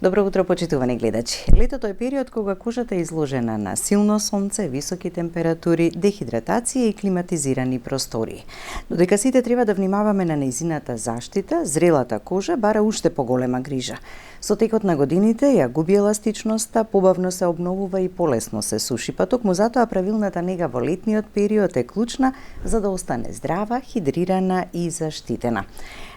Добро утро, почитувани гледачи. Летото е период кога кожата е изложена на силно сонце, високи температури, дехидратација и климатизирани простори. Додека сите треба да внимаваме на нејзината заштита, зрелата кожа бара уште поголема грижа. Со текот на годините ја губи еластичноста, побавно се обновува и полесно се суши, па токму затоа правилната нега во летниот период е клучна за да остане здрава, хидрирана и заштитена.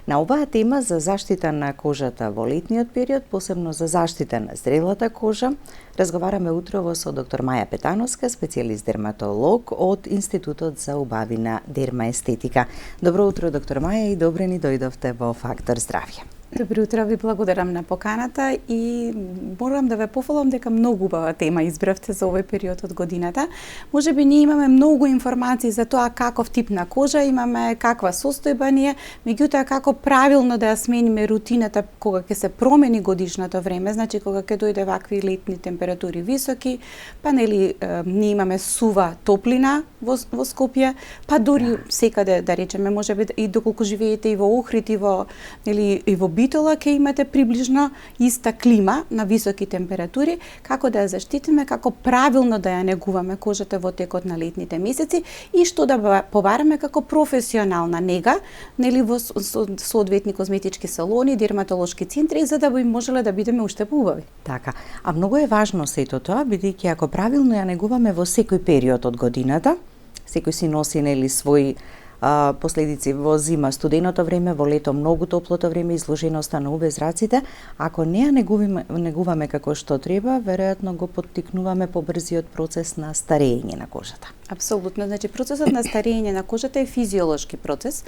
На оваа тема за заштита на кожата во летниот период, посебно за заштита на зрелата кожа, разговараме утрово со доктор Маја Петановска, специјалист дерматолог од Институтот за убавина дермаестетика. Добро утро, доктор Маја, и добре ни дојдовте во Фактор здравје. Добро утро, ви благодарам на поканата и морам да ве пофалам дека многу убава тема избравте за овој период од годината. Можеби ние имаме многу информации за тоа каков тип на кожа имаме, каква состојба ни е, меѓутоа како правилно да ја смениме рутината кога ќе се промени годишното време, значи кога ќе дојде вакви летни температури високи, па нели ние имаме сува топлина во Скопје, па дури секаде да речеме можеби и доколку живеете и во Охрид и во нели и во Битола ќе имате приближно иста клима на високи температури, како да ја заштитиме, како правилно да ја негуваме кожата во текот на летните месеци и што да побараме како професионална нега, нели во соодветни козметички салони, дерматолошки центри, за да би можеле да бидеме уште поубави. Така, а многу е важно сето тоа, бидејќи ако правилно ја негуваме во секој период од годината, секој си носи нели свој последици во зима, студеното време, во лето многу топлото време, изложеноста на УВ зраците, ако не ја негуваме како што треба, веројатно го поттикнуваме побрзиот процес на старење на кожата. Апсолутно, значи процесот на старење на кожата е физиолошки процес.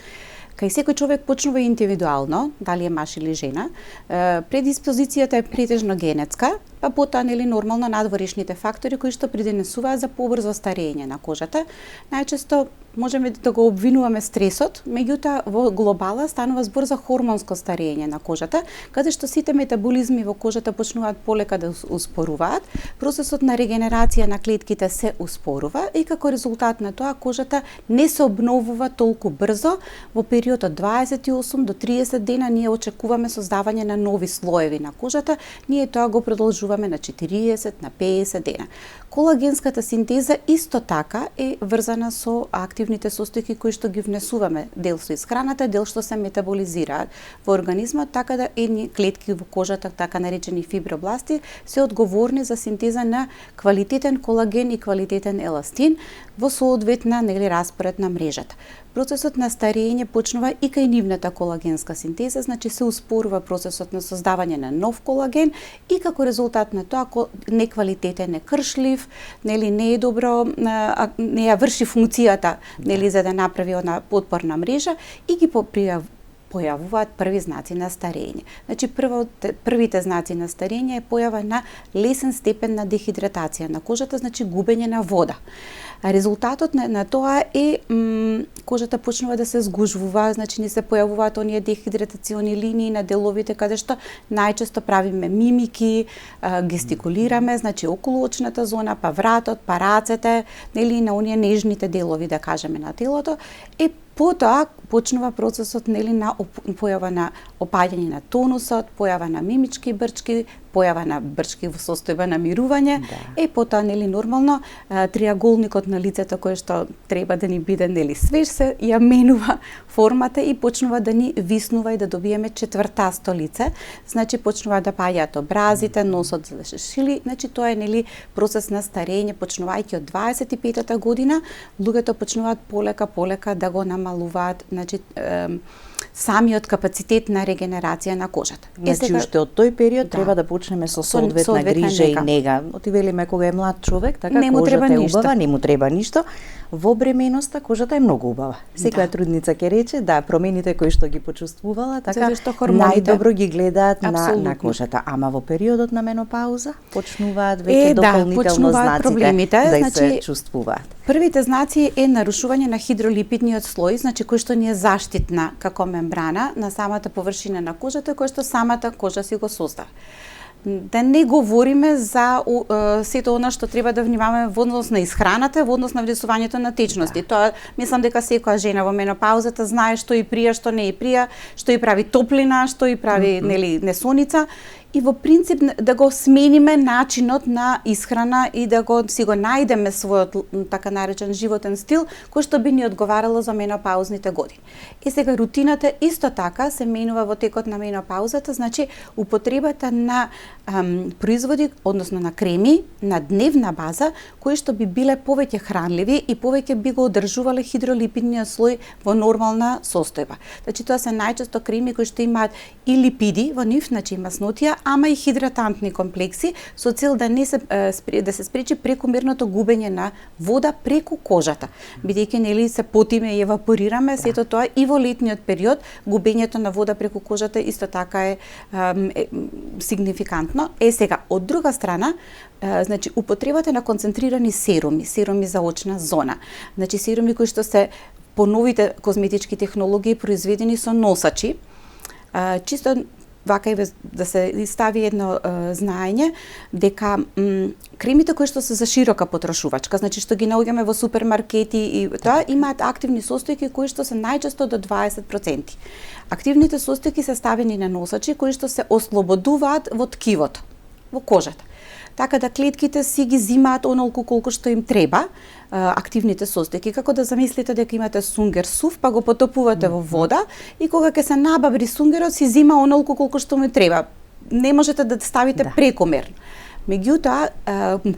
Кај секој човек почнува индивидуално, дали е маж или жена, предиспозицијата е претежно генетска, па потоа нели нормално надворешните фактори кои што придонесуваат за побрзо старење на кожата. Најчесто можеме да го обвинуваме стресот, меѓутоа во глобала станува збор за хормонско старење на кожата, каде што сите метаболизми во кожата почнуваат полека да успоруваат, процесот на регенерација на клетките се успорува и како резултат на тоа кожата не се обновува толку брзо. Во период од 28 до 30 дена ние очекуваме создавање на нови слоеви на кожата, ние тоа го продолжуваме на 40, на 50 дена. Колагенската синтеза исто така е врзана со активните состојки кои што ги внесуваме, дел со исхраната, дел што се метаболизираат во организмот, така да едни клетки во кожата, така наречени фибробласти, се одговорни за синтеза на квалитетен колаген и квалитетен еластин во соодветна нели распоред на мрежата. Процесот на старење почнува и кај нивната колагенска синтеза, значи се успорува процесот на создавање на нов колаген и како резултат на тоа неквалитетен е кршлив, нели не е добро, не ја врши функцијата, нели за да направи она потпорна мрежа и ги појавуваат први знаци на старење. Значи првите знаци на старење е појава на лесен степен на дехидратација на кожата, значи губење на вода. Резултатот на тоа е кожата почнува да се згужвува, значи не се појавуваат оние дехидратациони линии на деловите каде што најчесто правиме мимики, гестикулираме, значи околу очната зона, па вратот, па рацете, нели на оние нежните делови да кажеме на телото, потоа почнува процесот нели на појава на опаѓање на тонусот, појава на мимички брчки, појава на брчки во состојба на мирување, потоа нели нормално триаголникот на лицето кој што треба да ни биде нели свеж се ја менува формата и почнува да ни виснува и да добиеме четвртасто лице, значи почнува да паѓаат образите, носот зашили, значи тоа е нели процес на старење почнувајќи од 25-та година, луѓето почнуваат полека да го намалуваат, значи самиот капацитет на регенерација на кожата. Значи уште од тој период треба да почнеме со соодветна грижа и нега. Оти велиме кога е млад човек, така кожата е убава, не му треба ништо. Во бременоста кожата е многу убава. Секоја трудница ќе рече, промените кои што ги почувствувала, така најдобро ги гледаат на кожата. Ама во периодот на менопауза почнуваат веќе дополнително знаците да се чувствуваат. Првите знаци е нарушување на хидролипидниот слој, значи кој што ни е заштитна како мембрана на самата површина на кожата, кој што самата кожа си го создава. Да не говориме за сето она што треба да внимаваме во однос на исхраната, во однос на внесувањето на течности. Тоа мислам дека секоја жена во менопаузата знае што и прија, што не и прија, што и прави топлина, што и прави нели несоница и во принцип да го смениме начинот на исхрана и да си го најдеме својот така наречен животен стил кој што би ни одговарало за менопаузните години. И сега рутината исто така се менува во текот на менопаузата, значи употребата на производи, односно на креми на дневна база кои што би биле повеќе хранливи и повеќе би го одржувале хидролипидниот слој во нормална состојба. Значи тоа се најчесто креми кои што имаат и липиди во нив, значи маснотија, ама и хидратантни комплекси со цел да не се да се спречи прекомерното губење на вода преку кожата. Бидејќи нели се потиме и евапорираме, сето тоа и во летниот период губењето на вода преку кожата исто така е сигнификантно. Сега од друга страна, значи употребата на концентрирани серуми за очна зона. Значи серуми кои што се по новите козметички технологии произведени со носачи, чисто вака и да се стави едно знаење дека кремите кои што се за широка потрошувачка, значи што ги наоѓаме во супермаркети и тоа имаат активни состојки кои што се најчесто до 20%. Активните состојки се ставени на носачи кои што се ослободуваат во ткивото, во кожата. Така да клетките си ги зимаат онолку колку што им треба активните состојки. Како да замислите дека имате сунгер сув, па го потопувате во вода и кога ќе се набаври сунгерот си зима онолку колку што му треба. Не можете да ставите прекомерно. Меѓутоа,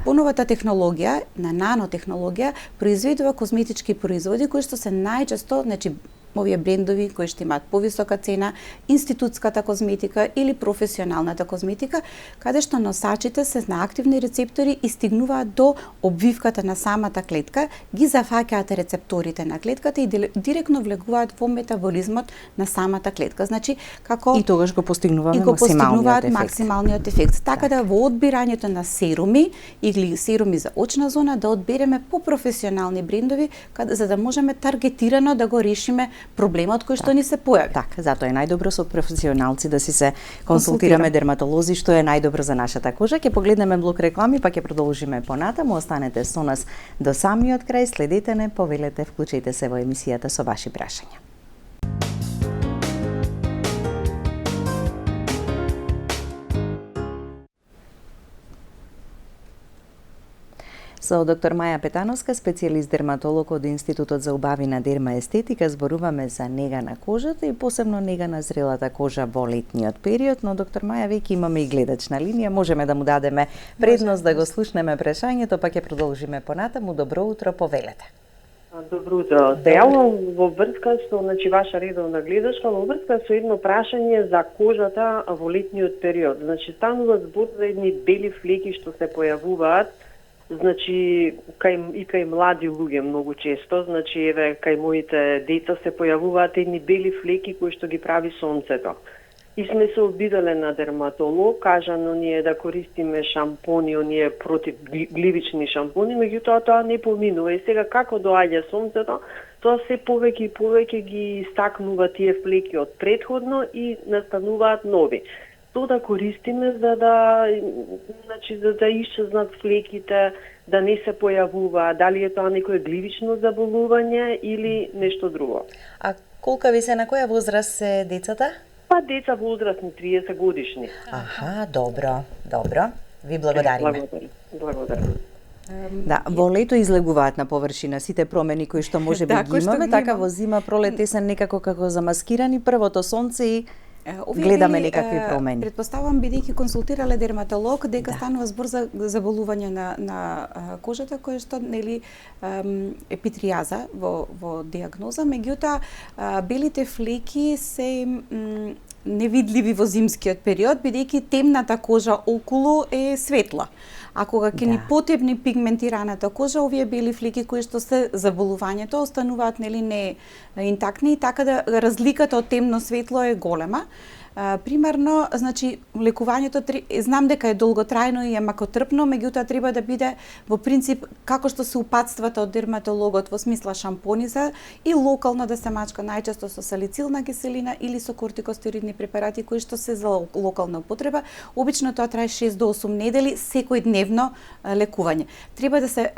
поновата технологија, на нанотехнологија, произведува козметички производи кои што се најчесто, значи овие брендови кои што имаат повисока цена, институтската козметика или професионалната козметика, каде што носачите се на активни рецептори и стигнуваат до обвивката на самата клетка, ги зафаќаат рецепторите на клетката и директно влегуваат во метаболизмот на самата клетка. Значи, како и тогаш го постигнуваме максималниот ефект. Така да во одбирањето на серуми или серуми за очна зона да одбереме по професионални брендови, за да можеме таргетирано да го решиме проблемот кој што ни се појави. Така, затоа е најдобро со професионалци да си се консултираме дерматолози, што е најдобро за нашата кожа. Ќе погледнеме блок реклами, па ќе продолжиме понатаму. Останете со нас до самиот крај, следете не, повелете, вклучете се во емисијата со ваши прашања. Со доктор Маја Петановска, специјалист дерматолог од Институтот за убавина дермаестетика, зборуваме за нега на кожата и посебно нега на зрелата кожа во летниот период, но доктор Маја, веќе имаме и гледач на линија, можеме да му дадеме предност да го слушнеме прашањето, па ќе продолжиме понатаму. Добро утро, повелете. Добро утро. Јавам во врска со, значи, ваша редовна гледачка, во врска со едно прашање за кожата во летниот период. Значи, станува збор за едни бели флеки што се појавуваат, значи кај млади луѓе многу често, значи еве кај моите деца се појавуваат едни бели флеки кои што ги прави сонцето. И сме се обидале на дерматолог, кажано ни е да користиме шампони, оние противгливични шампони, меѓутоа тоа не поминува. И сега како доаѓа сонцето, тоа се повеќе и повеќе ги стакнува тие флеки од претходно и настануваат нови. Тоа да користиме за да исчезнат флеките, да не се појавува, дали е тоа некое гливично заболување или нешто друго. А колка ви се, на која возраст се децата? Па деца возрастни 30 годишни. Аха, добро. Ви благодариме. Благодарам. Да, во лето излегуваат на површина сите промени кои што може би ги имаме, така во зима, пролет, есен некако како замаскирани, првото сонце и гледаме некакви промени. Предпоставувам, бидејќи консултирале дерматолог, дека станува збор за заболување на кожата, кое што нели епитриаза во диагноза, меѓутоа белите флеки се невидливи во зимскиот период, бидејќи темната кожа околу е светла. А кога ќе ни потебни пигментираната кожа, овие бели флеки кои што се заболувањето остануваат нели не интактни, и така да разликата од темно светло е голема. Примерно, значи, лекувањето знам дека е долготрајно и е макотрпно, меѓутоа треба да биде во принцип како што се упатствата од дерматологот во смисла шампони за и локално да се мачка најчесто со салицилна киселина или со кортикостероидни препарати кои што се за локална употреба. Обично тоа трае 6 до 8 недели секојдневно лекување. Треба да се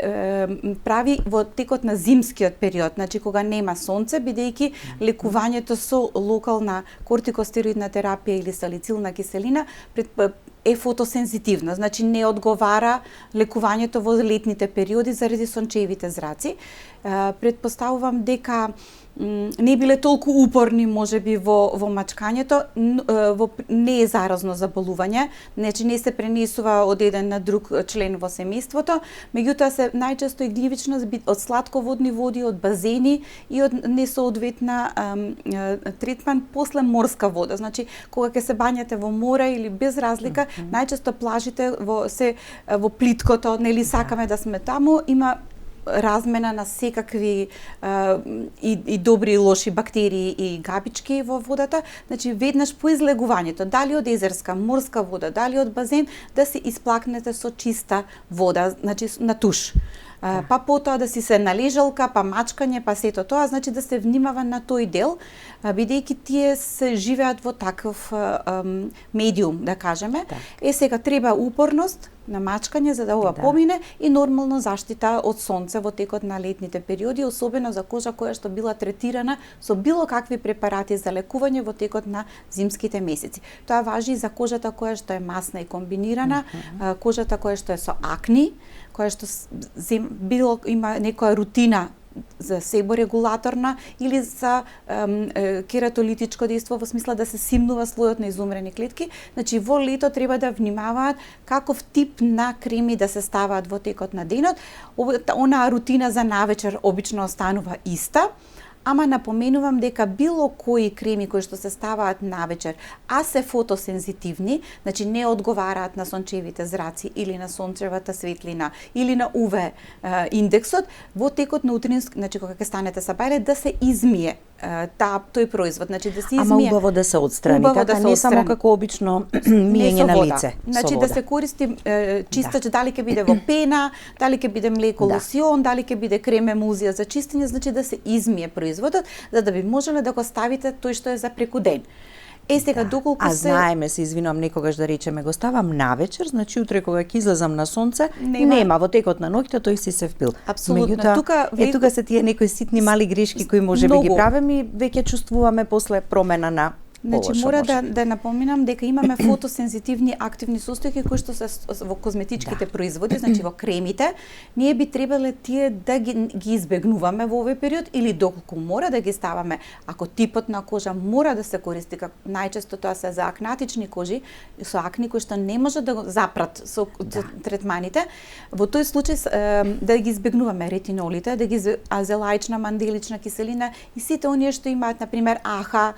прави во текот на зимскиот период, значи кога нема сонце, бидејќи лекувањето со локална кортикостероидна терапија или салицилна киселина е фотосензитивна, значи не одговара лекувањето во летните периоди заради сончевите зраци. Предпоставувам дека не биле толку упорни можеби во мачкањето, не е заразно заболување, значи не се пренесува од еден на друг член во семејството, меѓутоа се најчесто и гливично од сладководни води, од базени и од несоодветна третман после морска вода. Значи кога ќе се бањате во море или без разлика, најчесто плажите во плиткото, нели сакаме да сме таму, има размена на секакви и добри и лоши бактерии и габички во водата, значи веднаш по излегувањето, дали од езерска, морска вода, дали од базен, да се исплакнете со чиста вода, значи на туш. Па потоа да си се належалка, па мачкање, па сето тоа, значи да се внимава на тој дел, бидејќи тие се живеат во таков медиум, да кажеме. Сега треба упорност на мачкање за да ова помине и нормално заштита од сонце во текот на летните периоди, особено за кожа која што била третирана со било какви препарати за лекување во текот на зимските месеци. Тоа важи и за кожата која што е масна и комбинирана, кожата која што е со акни, која што има некоја рутина за себорегулаторна или за кератолитичко дејство во смисла да се симнува слојот на изумрени клетки. Значи во лето треба да внимаваат каков тип на креми да се ставаат во текот на денот. Онаа рутина за навечер обично останува иста, ама напоменувам дека било кои креми кои што се ставаат навечер, а се фотосензитивни, значи не одговараат на сончевите зраци или на сончевата светлина или на УВ индексот, во текот на утрински, значи кога ќе станете са бајле, да се измие тој производ, значи да се измие. Ама убаво да се отстрани, така не само како обично миење на лице. Значи да се користи чистач, дали ќе биде во пена, дали ќе биде млеко лосион, дали ќе биде крем емулзија за чистење, значи да се измие производот, за да би можеле да го ставите тој што е за преку ден. Сега доколку знаеме, се извинувам, некогаш да речеме го ставам навечер, значи утре кога ќе излезам на сонце, нема во текот на ноќта тој си се впил. Апсолутно. Тука се тие некои ситни мали грешки кои можеби ги правиме и веќе чувствуваме после промена на. Значи мора да напоминам дека имаме фотосензитивни активни состојки кои што се во козметичките производи, значи во кремите, ние би требале тие да ги избегнуваме во овој период или доколку мора да ги ставаме. Ако типот на кожа мора да се користи, како најчесто тоа се за акнатични кожи, со акни кои што не може да го запрат со третманите, во тој случај да ги избегнуваме ретинолите, да ги азелаична манделична киселина и сите оние што имаат на пример АХ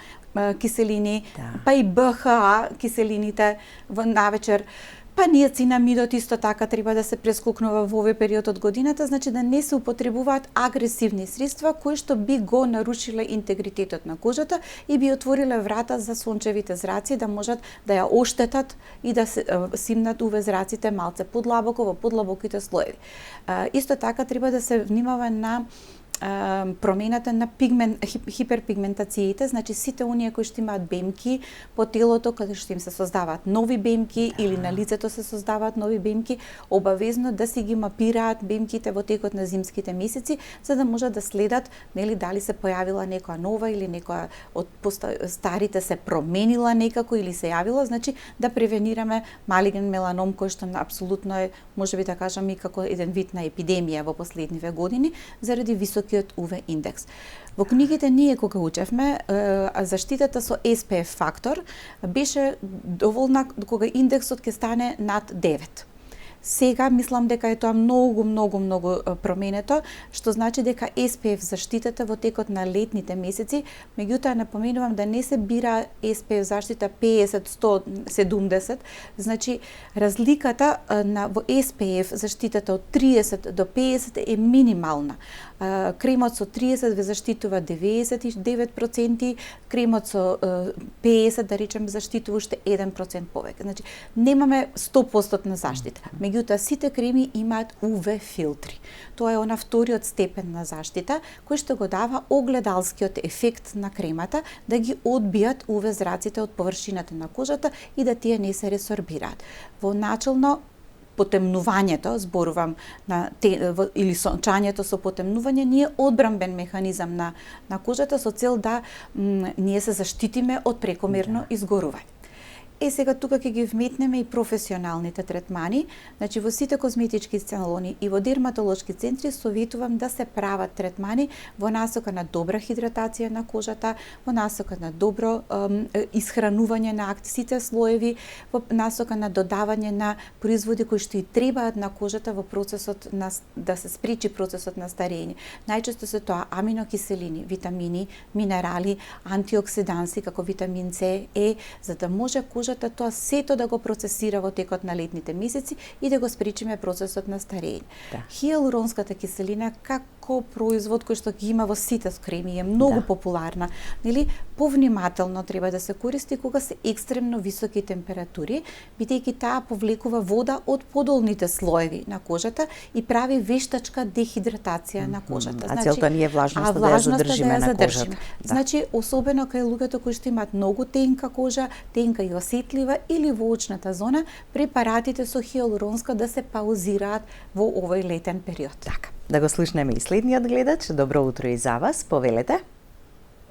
киселини, па и БХА киселините во навечер, па ниацинамидот исто така треба да се прескокнува во овој период од годината, значи да не се употребуваат агресивни средства кои што би го нарушиле интегритетот на кожата и би отвориле врата за сончевите зраци да можат да ја оштетат и да се симнат УВ зраците малце подлабоко во подлабоките слоеви. Исто така треба да се внимава на промената на хиперпигментациите, значи сите оние кои што имаат бемки по телото, каде што им се создаваат нови бемки или на лицето се создаваат нови бемки, обавезно да си ги мапираат бемките во текот на зимските месеци, за да можат да следат нели дали се појавила некоја нова или некоја од старите се променила некако или се јавила, значи да превенираме малиген меланом кој што апсолутно е, можеби да кажам, и како еден вид на епидемија во последниве години заради високиот УВ индекс. Во книгите ние кога учевме, заштитата со SPF фактор беше доволна кога индексот ќе стане над 9. Сега мислам дека е тоа многу променето, што значи дека SPF заштитата во текот на летните месеци, меѓутоа напоменувам да не се бира SPF заштита 50, 100, 70, значи разликата во SPF заштитата од 30 до 50 е минимална. Кремот со 30 ве заштитува 99%, кремот со 50 да речем заштитува уште 1% повеќе. Значи немаме 100% заштита. Меѓутоа сите креми имаат УВ филтри. Тоа е она вториот степен на заштита кој што го дава огледалскиот ефект на кремата да ги одбијат УВ зраците од површината на кожата и да тие не се ресорбираат. Во начално потемнувањето, зборувам или сончањето со потемнување, ние одбранбен механизам на кожата со цел да ние се заштитиме од прекомерно изгорување. Сега тука ќе ги вметнеме и професионалните третмани. Значи во сите козметички салони и во дерматолошки центри советувам да се прават третмани во насока на добра хидратација на кожата, во насока на добро исхранување на сите слоеви, во насока на додавање на производи кои што и требаат на кожата во процесот на да се спречи процесот на старење. Најчесто се тоа аминокиселини, витамини, минерали, антиоксиданси како витамин С, Е, за да може кожата тоа сето да го процесира во текот на летните месеци и да го спречиме процесот на старење. Да. Хиалуронската киселина како производ кој што ги има во сите креми е многу популарна, нели? Повнимателно треба да се користи кога се екстремно високи температури, бидејќи таа повлекува вода од подолните слоеви на кожата и прави вештачка дехидратација на кожата. А целта ни е влажноста да ја задржиме на кожата. Да. Значи, особено кај луѓето кои што имаат многу тенка кожа, тенка и осетлива или во очната зона, препаратите со хиалуронска да се паузираат во овој летен период. Така, да го слушнеме и следниот гледач. Добро утро и за вас, повелете.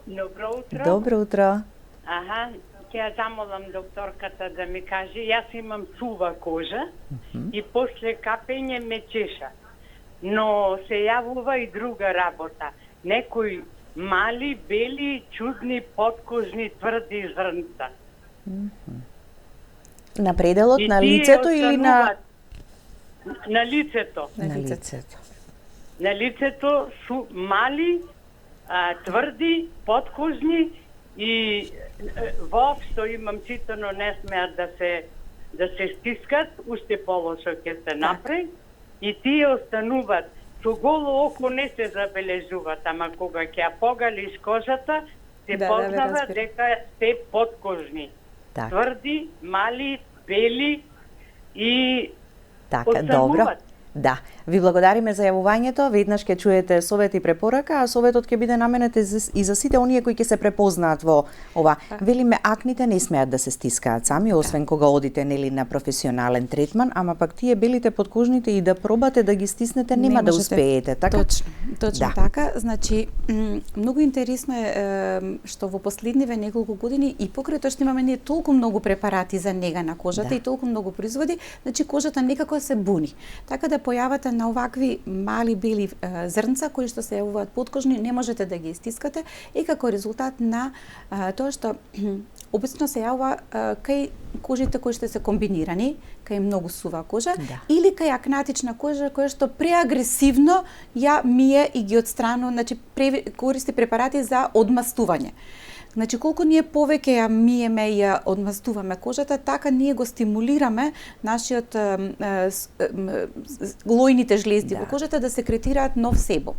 Добро утро. Добро утро. Аха, ќе ја замолам докторката да ми каже, јас имам сува кожа и после капење ме чеша. Но се јавува и друга работа. Некои мали, бели, чудни, подкожни, тврди зрнца. На пределот на лицето или на... На лицето. На лицето. На лицето су мали, тврди, подкожни и воопшто имам читано не смеат да се стискат, уште полошо ќе се направи и тие остануваат. Со голо око не се забележуваат, ама кога ќе ја погалиш кожата, се познава дека се подкожни. Так. Тврди, мали, бели и Така, остануваат. добро. Да, ви благодариме за јавувањето. Веднаш ќе чуете совет и препорака, а советот ќе биде наменет и за сите оние кои ќе се препознаат во ова. Велиме, акните не смеат да се стискаат сами, освен кога одите нели на професионален третман, ама пак тие белите подкожните и да пробате да ги стиснете нема да успеете, така? Точно така. Значи, многу интересно е што во последниве неколку години и покрај тоа што имаме ние толку многу препарати за нега на кожата и толку многу производи, значи кожата некако се буни. Така да појавата на овакви мали бели зрнца кои што се јавуваат подкожни, не можете да ги стискате и како резултат на тоа што обично се јавува кај кожите кои што се комбинирани, кај многу сува кожа, или кај акнатична кожа која што преагресивно ја мие и ги отстранува, значи користи препарати за одмастување. Значи, колку ние повеќе ја миеме и ја одмастуваме кожата, така ние го стимулираме нашиот лојните жлезди во кожата да секретираат нов себум.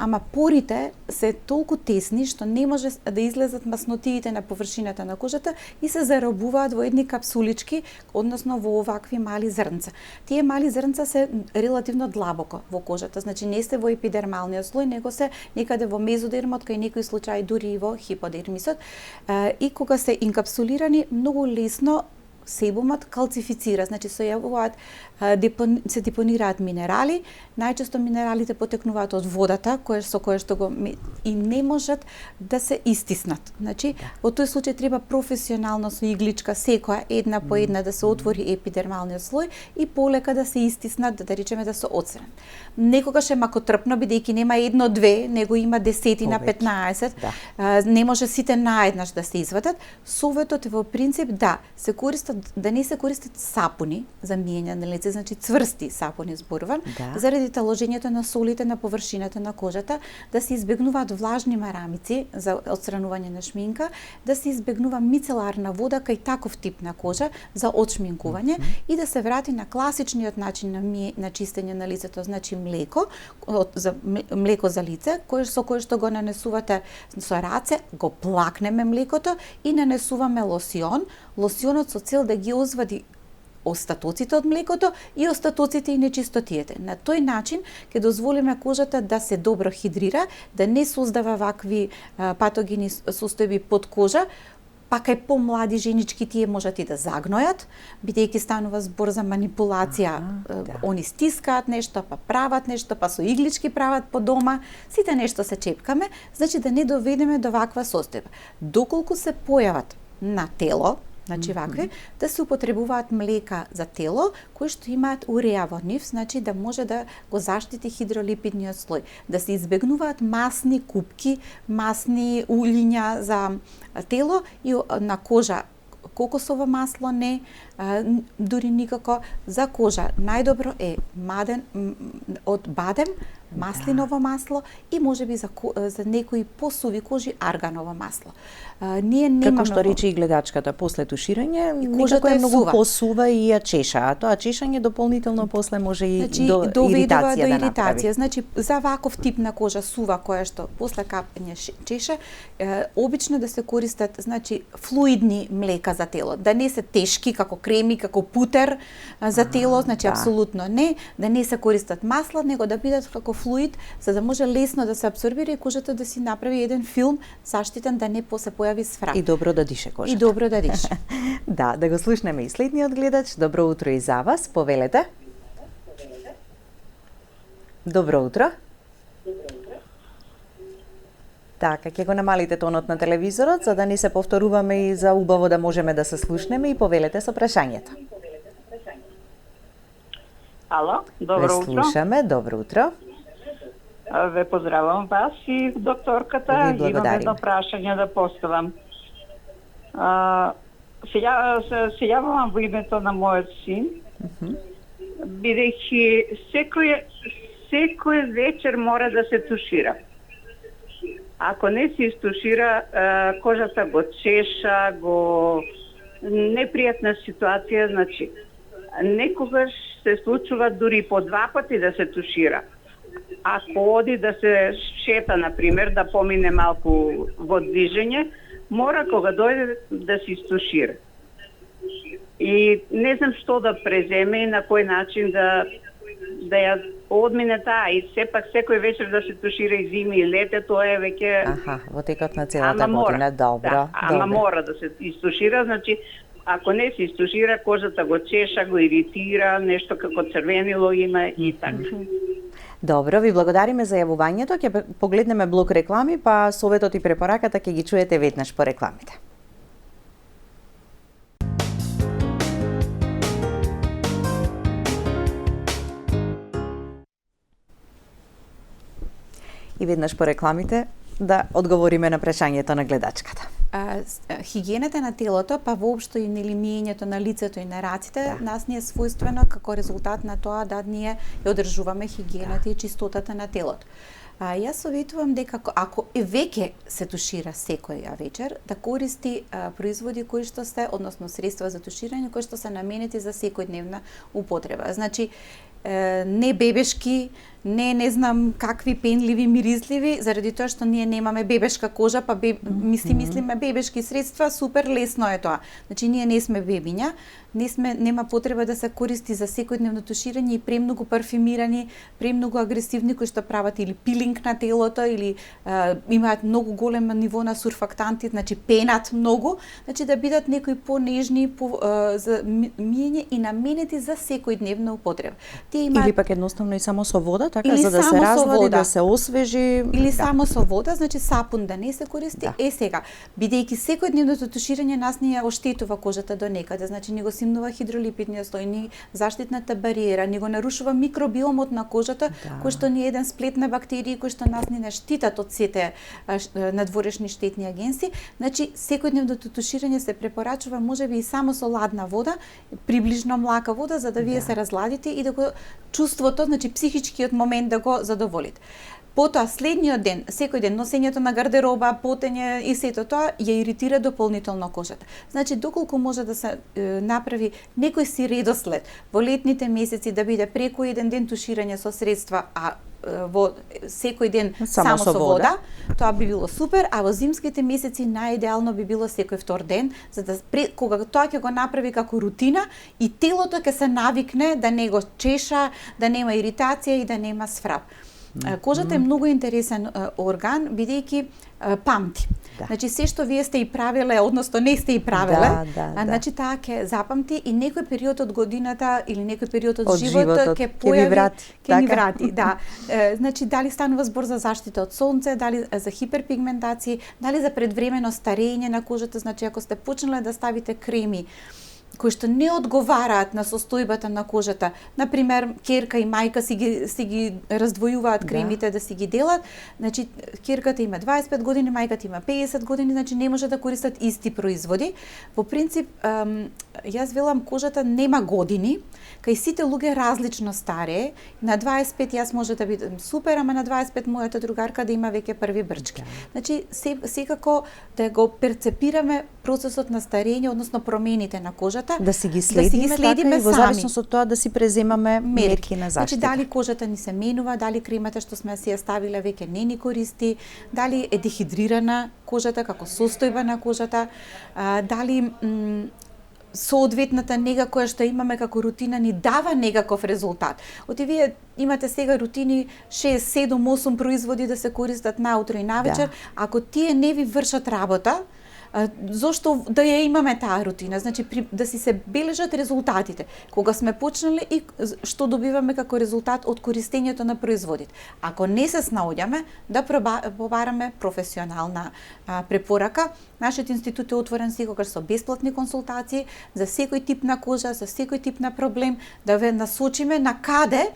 Ама порите се толку тесни што не може да излезат маснотиите на површината на кожата и се заробуваат во едни капсулички, односно во овакви мали зрнца. Тие мали зрнца се релативно длабоко во кожата, значи не се во епидермалниот слој, него се некаде во мезодермот, кај некои случаи дури и во хиподермисот. И кога се инкапсулирани, многу лесно себумот калцифицира, значи се јавуваат, се депонираат минерали, најчесто минералите потекнуваат од водата, со која што го и не можат да се истиснат. Значи, во тој случај треба професионално со игличка секоја една по една да се отвори епидермалниот слој и полека да се истиснат, да речеме да се отстранат. Некогаш е макотрпно бидејќи нема едно-две, него има десетина, 15. Не може сите наеднаш да се извадат. Советот е во принцип се користат, да не се користат сапуни за миење на лице, значи цврсти сапуни зборувам, заради таложењето на солите на површината на кожата, да се избегнуваат влажни марамици за отстранување на шминка, да се избегнува мицеларна вода кај таков тип на кожа за отшминкување и да се врати на класичниот начин на чистење на лицето, значи млеко за лице, со кое што го нанесувате со раце, го плакнеме млекото и нанесуваме лосион. Лосионот со цел да ги озвади остатоците од млекото и остатоците и нечистотиите. На тој начин ќе дозволиме кожата да се добро хидрира, да не создава вакви патогени состојби под кожа, па кај помлади женички тие можат и да загнојат, бидејќи станува збор за манипулација. Они стискаат нешто, па прават нешто, па со иглички прават по дома, сите нешто се чепкаме, значи да не доведеме до ваква состојба. Доколку се појават на тело, значи вакви, да се употребуваат млека за тело кои што имаат уреа во нив, значи да може да го заштити хидролипидниот слој, да се избегнуваат масни купки, масни улиња за тело и на кожа кокосово масло не, дури никако. За кожа најдобро е од бадем, маслиново масло и можеби за некои посуви кожи арганово масло. Ние немаме Како што рече и гледачката, после туширање кожата некако е многу сува. посува и ја чеша, а тоа чешање дополнително после може и до доведува иритација до да направи. иритација. Значи за ваков тип на кожа сува која што после капање чеше, обично да се користат значи флуидни млека за тело, да не се тешки како креми, како путер за тело, значи апсолутно не, да не се користат масла, него да бидат како флуид, за да може лесно да се апсорбира и кожата да си направи еден филм заштитен да не се појави сфрак. И добро да дише кожата. И добро да дише. Да го слушнеме и следниот гледач. Добро утро и за вас. Повелете. Добро утро. Така, ќе го намалите тонот на телевизорот, за да не се повторуваме и за убаво да можеме да се слушнеме и повелете со прашањето. Ало, добро утро. Слушаме, добро утро. Ве поздравам вас и докторката. Ви Имам благодариме. едно прашање да поставам. Се јавувам во името на мојот син, бидејќи секој вечер мора да се тушира. Ако не се истушира, кожата го чеша, непријатна ситуација, значи некогаш се случува дури по 2 пати да се тушира. Ако оди да се шета, например, да помине малку во движење, мора кога дојде да се истушира. И не знам што да преземе и на кој начин да ја одмине таа. И сепак секој вечер да се тушира и зими и лете, тоа е веќе... Аха, во текот на целата година, добро. Да, ама мора да се истушира, значи ако не се истушира, кожата го чеша, го иритира, нешто како црвенило има и така. Добро, ви благодариме за јавувањето. Ќе погледнеме блок реклами, па советот и препораката ќе ги чуете веднаш по рекламите. И веднаш по рекламите да одговориме на прашањето на гледачката. Хигиената на телото, па воопшто и нели миењето на лицето и на раците, нас ни е својствено како резултат на тоа да ние ја одржуваме хигиената и чистотата на телото. Јас советувам дека ако веќе се тушира секоја вечер, да користи производи кои што се, односно средства за туширање кои што се наменети за секојдневна употреба. Значи не бебешки, не знам какви пенливи, миризливи, заради тоа што ние немаме бебешка кожа, па мислиме бебешки средства, супер лесно е тоа. Значи ние не сме бебиња, нема потреба да се користи за секојдневно туширање и премногу парфюмирани, премногу агресивни кои што прават или пилинг на телото или имаат многу големо ниво на сурфактанти, значи пенат многу, значи да бидат некои понежни за миење и наменети за секојдневна употреба. Или пак едноставно и само со вода, така или за да се развади, да се освежи. Или само со вода, значи сапун да не се користи. Сега, бидејќи секојдневното туширање нас ни ја оштетува кожата до некаде, значи ни го симнува хидролипидниот слој, ни заштитната бариера, ни го нарушува микробиомот на кожата, кој што ни е еден сплет на бактерии кои што нас ни не штитат од сите надворешни штетни агенси. Значи секојдневното туширање се препорачува можеби и само со ладна вода, приближно млака вода, за да вие се разладите и да го чувството, значи психичкиот момент да го задоволите. Потоа следниот ден, секој ден носењето на гардероба, потење и сето тоа ја иритира дополнително кожата. Значи доколку може да се направи некој си редослед во летните месеци да биде преку еден ден туширање со средства, а во секој ден само со вода, тоа би било супер, а во зимските месеци најидеално би било секој втор ден, за да кога тоа ќе го направи како рутина и телото ќе се навикне да не го чеша, да нема иритација и да нема сфрап. Кожата е многу интересен орган, бидејќи памти. Да. Значи се што вие сте и правеле, односно не сте и правеле, значи таа ќе запамти и некој период од годината или некој период од животот ќе појави, ќе ни врати. Да. Значи дали станува збор за заштита од сонце, дали за хиперпигментација, дали за предвремено старење на кожата, значи ако сте почнале да ставите креми кои што не одговараат на состојбата на кожата. Например, ќерка и мајка си ги раздвојуваат кремите да си ги делат. Значи, ќерката има 25 години, мајката има 50 години, значи не може да користат исти производи. По принцип, јас велам кожата нема години, кај сите луѓе различно старее. На 25 јас може да бидам супер, ама на 25 мојата другарка да има веќе први брчки. Значи, секако да го перцепираме процесот на старење, односно промените на кожата, да си ги следиме, така, и во зависност од тоа да си преземаме мерки на заштита. Значи дали кожата ни се менува, дали кремата што сме си ја ставиле веќе не ни користи, дали е дехидрирана кожата како состојба на кожата, дали соодветната нега која што имаме како рутина ни дава некаков резултат. Оти вие имате сега рутини 6, 7, 8 производи да се користат наутро и навечер, ако тие не ви вршат работа, зошто да ја имаме таа рутина? Значи да си се бележат резултатите. Кога сме почнале и што добиваме како резултат од користењето на производите. Ако не се снаоѓаме, да побараме професионална препорака. Нашиот институт е отворен секогаш со бесплатни консултации за секој тип на кожа, за секој тип на проблем, да ве насочиме на каде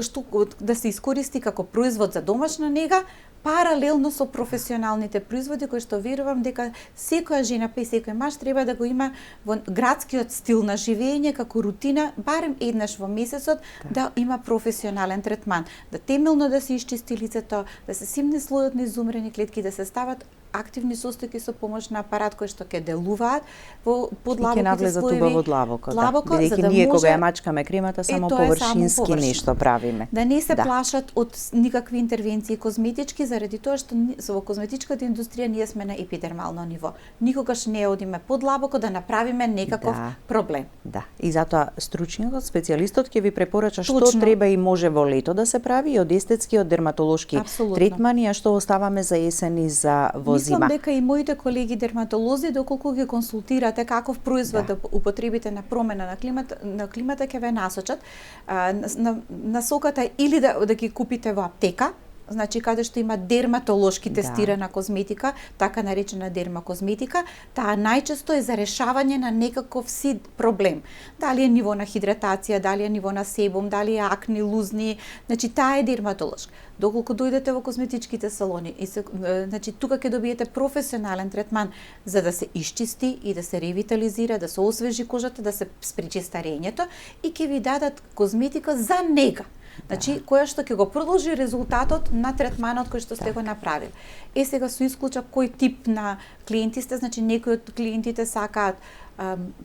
што да се искористи како производ за домашна нега, паралелно со професионалните производи кои што верувам дека секоја жена па и секој маж треба да го има во градскиот стил на живење како рутина барем еднаш во месецот да има професионален третман, да темелно да се исчисти лицето, да се симне слојот на изумрени клетки, да се стават активни состојки со помош на апарат кој што ќе делуваат во подлабоките слоеви. Во длабоко, бидејќи ние кога ја мачкаме кремата само површински нешто правиме. Да не се плашат од никакви интервенции козметички, заради тоа што во козметичката индустрија ние сме на епидермално ниво. Никогаш не одиме подлабоко да направиме некаков проблем. Да, и затоа стручниот специјалистот ќе ви препорача што треба и може во лето да се прави и од естетски, од дерматолошки третмани, а што оставаме за есен и за Мислам дека и моите колеги дерматолози, доколку ги консултирате каков производ да употребите на промена на климата, ќе ве насочат насоката или да ги купите во аптека, значи каде што има дерматолошки тестирана козметика, така наречена дермакозметика, таа најчесто е за решавање на некаков си проблем. Дали е ниво на хидратација, дали е ниво на себум, дали е акни, лузни, значи таа е дерматолошка. Доколку дојдете во козметичките салони, значи тука ќе добиете професионален третман за да се исчисти и да се ревитализира, да се освежи кожата, да се спречи старењето и ќе ви дадат козметика за нега. Значи, која што ќе го продолжи резултатот на третманот кој што сте го направили. Сега со исклучок кој тип на клиенти сте, значи некои од клиентите сакаат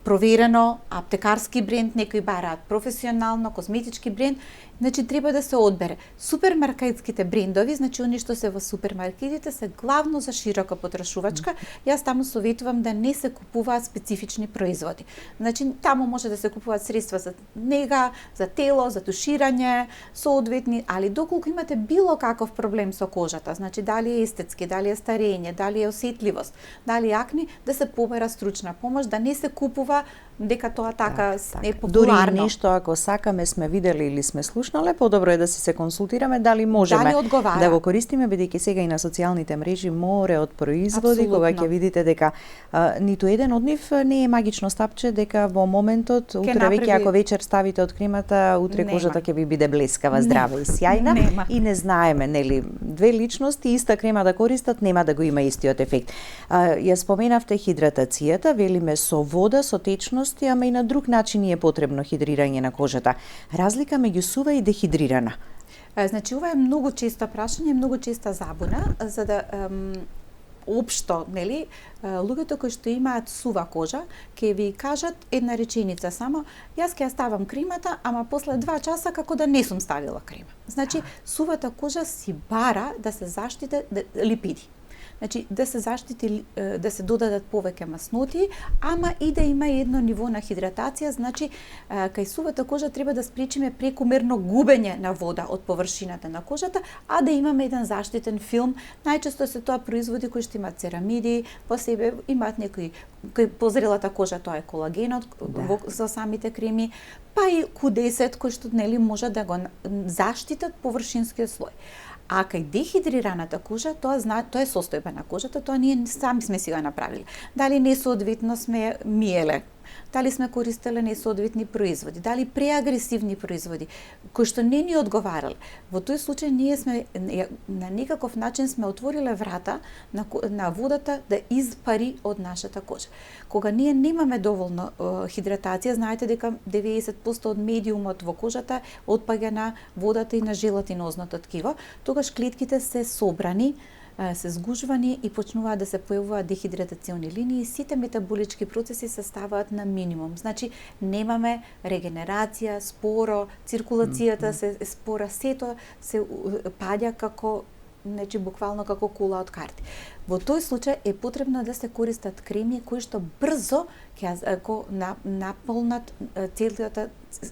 проверено, аптекарски бренд, некои бараат професионално, козметички бренд, значи треба да се одбере. Супермаркетските брендови, значи они што се во супермаркетите се главно за широка потрошувачка. Јас таму советувам да не се купуваат специфични производи. Значи таму може да се купуваат средства за нега, за тело, за туширање, соодветни, али доколку имате било каков проблем со кожата, значи дали е естетски, дали е старење, дали е осетливост, дали е акни, да се побара стручна помош, да не се купува дека тоа така е популарно. Дури нешто ако сакаме сме видели или сме слушнале, подобро е да си се консултираме дали можеме да го користиме, бидејќи сега и на социјалните мрежи море од производи, кога ќе видите дека ниту еден од нив не е магично стапче, дека во моментот, утре веќе ако вечер ставите од кремата, утре кожата ќе ви биде блескава, здрава и сјајна и не знаеме, нели, две личности иста крема да користат, нема да го има истиот ефект. Ја споменавте хидратацијата, велиме со вода, со течност, ама и на друг начин е потребно хидрирање на кожата. Разлика меѓу сува и дехидрирана. Значи ова е многу често прашање, многу честа забуна, за да општо, нели, луѓето кои што имаат сува кожа, ќе ви кажат една реченица само, јас ќе ја ставам кремата, ама после 2 часа како да не сум ставила крема. Значи, сувата кожа си бара да се заштите липиди. Значи да се заштити, да се додадат повеќе масноти, ама и да има едно ниво на хидратација, значи кај сувата кожа треба да спречиме прекомерно губење на вода од површината на кожата, а да имаме еден заштитен филм. Најчесто се тоа производи кои што имаат церамиди, по себе имаат некои кај позрелата кожа тоа е колагенот за самите креми, па и Q10 кои што нели може да го заштитат површинскиот слој. А кај дехидрираната кожа, тоа е состојба на кожата, тоа ние сами сме си го направиле. Дали несоодветно сме миеле, дали сме користеле несоодветни производи, дали преагресивни производи, кои што не ни одговарале. Во тој случај ние сме на некаков начин сме отвориле врата на водата да испари од нашата кожа. Кога ние немаме доволно хидратација, знаете дека 90% од медиумот во кожата отпаѓа на водата и на желатинозното ткиво, тогаш клетките се собрани, се сгужвани и почнуваат да се појавуваат дехидратациони линии, сите метаболички процеси се ставаат на минимум. Значи немаме регенерација, споро, циркулацијата се спора, сето се паѓа како, значи буквално како кула од карти. Во тој случај е потребно да се користат креми кои што брзо ќе наполнат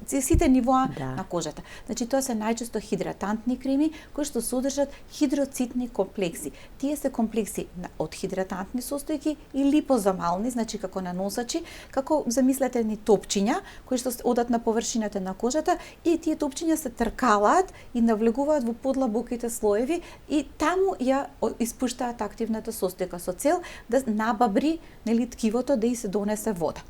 сите нивоа на кожата. Значи тоа се најчесто хидратантни креми кои што содржат хидроцитни комплекси. Тие се комплекси од хидратантни состојки и липозомални, значи како наносачи, како замислете ни топчиња кои што одат на површината на кожата и тие топчиња се тркалаат и навлегуваат во подлабоките слоеви и таму ја испуштаат активната состојка со цел да набабри нели ткивото да и се донесе вода.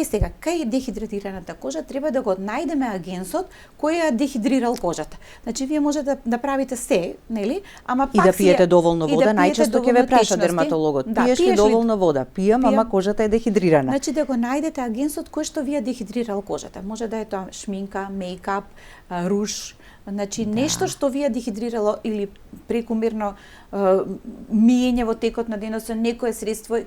Сега, кај дехидратираната кожа треба да го најдеме агенсот кој ја дехидрирал кожата. Значи, вие може да направите се, нели? Ама и да пиете доволно вода, најчесто ќе ве праша дерматологот. Пиеш ли доволно вода? Пијам, ама кожата е дехидрирана. Значи, да го најдете агенсот кој што ви ја дехидрирал кожата. Може да е тоа шминка, мејкап, руж, значи нешто што ви ја дехидрирало или прекомерно миење во текот на денот со некое средство.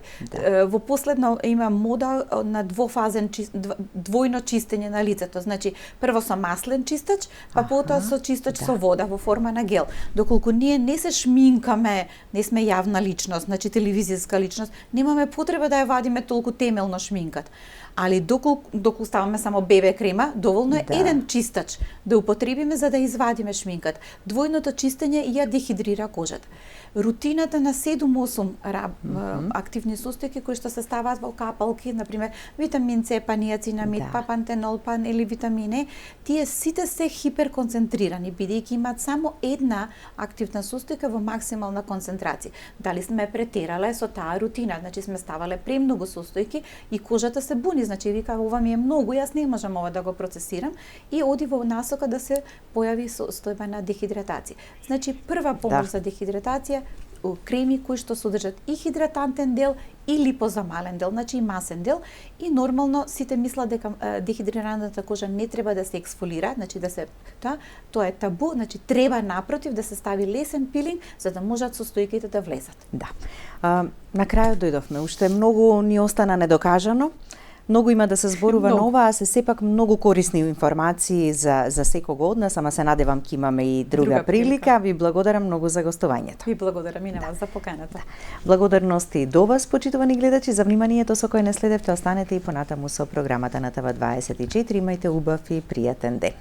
Во последно има мода на двојно чистење на лицето. Значи, прво со маслен чистач, па потоа со чистач со вода во форма на гел. Доколку ние не се шминкаме, не сме јавна личност, значи телевизиска личност, немаме потреба да ја вадиме толку темелно шминкат. Али доколку ставаме само бебе крема, доволно е еден чистач да употребиме за да извадиме шминкат. Двојното чистење ја дехидрира кожата. Рутината на 7-8 активни состојки кои што се ставаат во капалки, например витамин С, па ниацинамид, па пантенол, па или витамин Е, тие сите се хиперконцентрирани, бидејќи имаат само една активна состојка во максимална концентрација. Дали сме претерале со таа рутина, значи сме ставале премногу состојки и кожата се буни, значи вика ова ми е многу, јас не можам ова да го процесирам и оди во насока да се појави состојба на дехидратација. Значи прва помош за дехидратација креми кои што содржат и хидратантен дел и липозомален дел, значи и масен дел, и нормално сите мислат дека дехидрираната кожа не треба да се ексфолира, значи да се тоа е табу, значи треба напротив да се стави лесен пилинг за да можат состојките да влезат. Да. На крајот дојдовме, уште многу ни остана недокажано. Многу има да се зборува на ова, а се сепак многу корисни информации за секого од нас, ама се надевам ќе имаме и друга прилика. Ви благодарам многу за гостувањето. Ви благодарам и на вас за поканата. Благодарности до вас, почитувани гледачи, за вниманието со кој не следевте. Останете и понатаму со програмата на ТВ24. Имајте убав и пријатен ден.